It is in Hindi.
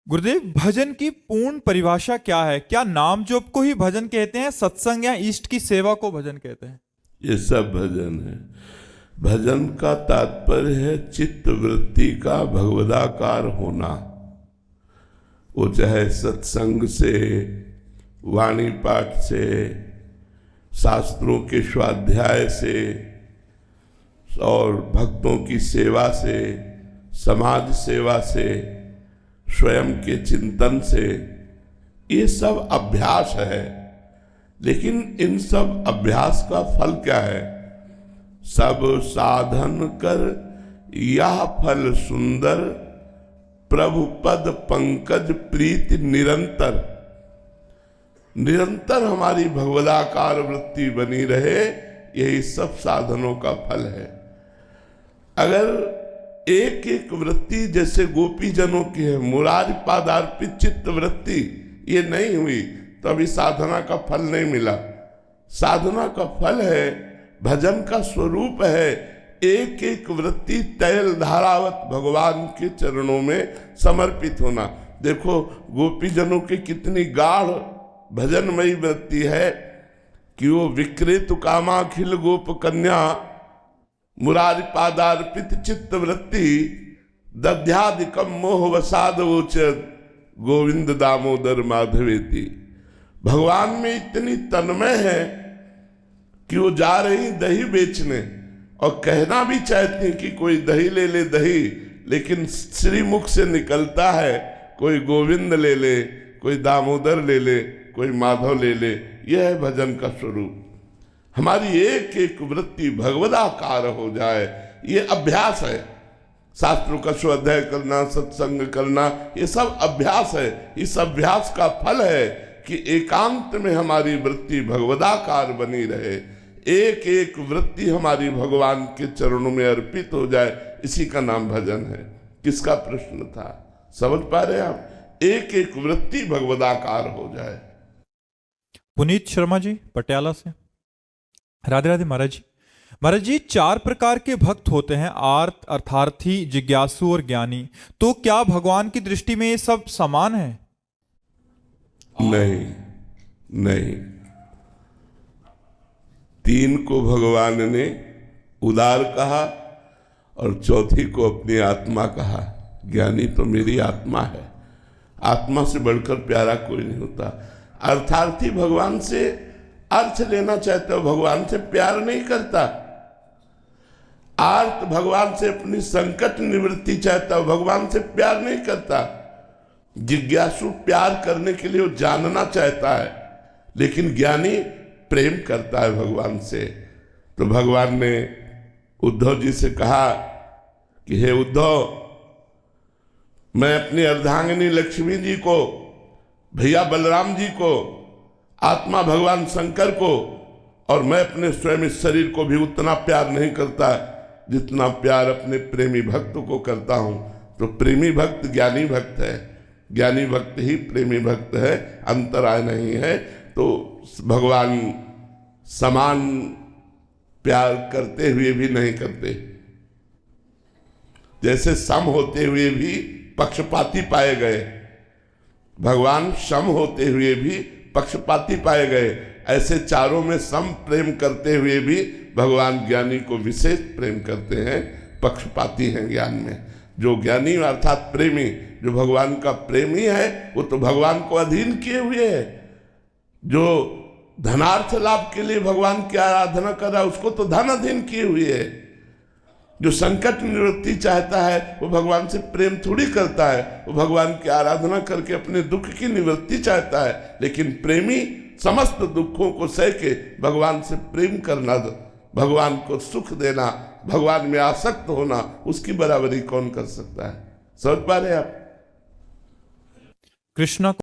गुरुदेव, भजन की पूर्ण परिभाषा क्या है? क्या नाम जप को ही भजन कहते हैं, सत्संग या इष्ट की सेवा को भजन कहते हैं? ये सब भजन है। भजन का तात्पर्य है चित्त वृत्ति का भगवदाकार होना। वो चाहे सत्संग से, वाणी पाठ से, शास्त्रों के स्वाध्याय से और भक्तों की सेवा से, समाज सेवा से, स्वयं के चिंतन से, ये सब अभ्यास है। लेकिन इन सब अभ्यास का फल क्या है? सब साधन कर यह फल सुंदर, प्रभु पद पंकज प्रीति निरंतर। निरंतर हमारी भगवदाकार वृत्ति बनी रहे, यही सब साधनों का फल है। अगर एक एक वृत्ति जैसे गोपी जनों की है, मुरारी पादार्पित चित्त वृत्ति, ये नहीं हुई तो अभी साधना का फल नहीं मिला। साधना का फल है, भजन का स्वरूप है, एक एक वृत्ति तैल धारावत भगवान के चरणों में समर्पित होना। देखो गोपी जनों की कितनी गाढ़ भजनमयी वृत्ति है कि वो विक्रेतु कामाखिल गोप कन्या मुरारी पादार्पित चित्त वृत्ति दध्यादिकम मोह वसाद वोचत गोविंद दामोदर माधवेति। भगवान में इतनी तन्मय है कि वो जा रही दही बेचने और कहना भी चाहती हैं कि कोई दही ले ले दही, लेकिन श्रीमुख से निकलता है कोई गोविंद ले ले, कोई दामोदर ले ले, कोई माधव ले ले। यह है भजन का स्वरूप। हमारी एक एक वृत्ति भगवदाकार हो जाए, ये अभ्यास है। शास्त्रों का स्वाध्याय करना, सत्संग करना, ये सब अभ्यास है। इस अभ्यास का फल है कि एकांत में हमारी वृत्ति भगवदाकार बनी रहे, एक एक वृत्ति हमारी भगवान के चरणों में अर्पित हो जाए। इसी का नाम भजन है। किसका प्रश्न था, समझ पा रहे हैं आप? एक एक वृत्ति भगवदाकार हो जाए। पुनीत शर्मा जी पटियाला से। राधे राधे महाराज जी। महाराज जी, 4 प्रकार के भक्त होते हैं, आर्त, अर्थार्थी, जिज्ञासु और ज्ञानी। तो क्या भगवान की दृष्टि में ये सब समान है? नहीं नहीं, 3 को भगवान ने उदार कहा और चौथी को अपनी आत्मा कहा। ज्ञानी तो मेरी आत्मा है। आत्मा से बढ़कर प्यारा कोई नहीं होता। अर्थार्थी भगवान से अर्थ लेना चाहते हो, भगवान से प्यार नहीं करता। आर्त भगवान से अपनी संकट निवृत्ति चाहता हो, भगवान से प्यार नहीं करता। जिज्ञासु प्यार करने के लिए वो जानना चाहता है, लेकिन ज्ञानी प्रेम करता है भगवान से। तो भगवान ने उद्धव जी से कहा कि हे उद्धव, मैं अपनी अर्धांगिनी लक्ष्मी जी को, भैया बलराम जी को, आत्मा भगवान शंकर को, और मैं अपने स्वयं इस शरीर को भी उतना प्यार नहीं करता जितना प्यार अपने प्रेमी भक्त को करता हूं। तो प्रेमी भक्त ज्ञानी भक्त है, ज्ञानी भक्त ही प्रेमी भक्त है, अंतराय नहीं है। तो भगवान समान प्यार करते हुए भी नहीं करते, जैसे सम होते हुए भी पक्षपाती पाए गए, भगवान सम होते हुए भी पक्षपाती पाए गए। ऐसे चारों में सम प्रेम करते हुए भी भगवान ज्ञानी को विशेष प्रेम करते हैं, पक्षपाती हैं ज्ञान में। जो ज्ञानी अर्थात प्रेमी, जो भगवान का प्रेमी है, वो तो भगवान को अधीन किए हुए है। जो धनार्थ लाभ के लिए भगवान की आराधना कर रहा है, उसको तो धन अधीन किए हुए है। जो संकट निवृत्ति चाहता है, वो भगवान से प्रेम थोड़ी करता है, वो भगवान की आराधना करके अपने दुख की निवृत्ति चाहता है। लेकिन प्रेमी समस्त दुखों को सह के भगवान से प्रेम करना, भगवान को सुख देना, भगवान में आसक्त होना, उसकी बराबरी कौन कर सकता है? समझ पा रहे आप? कृष्णा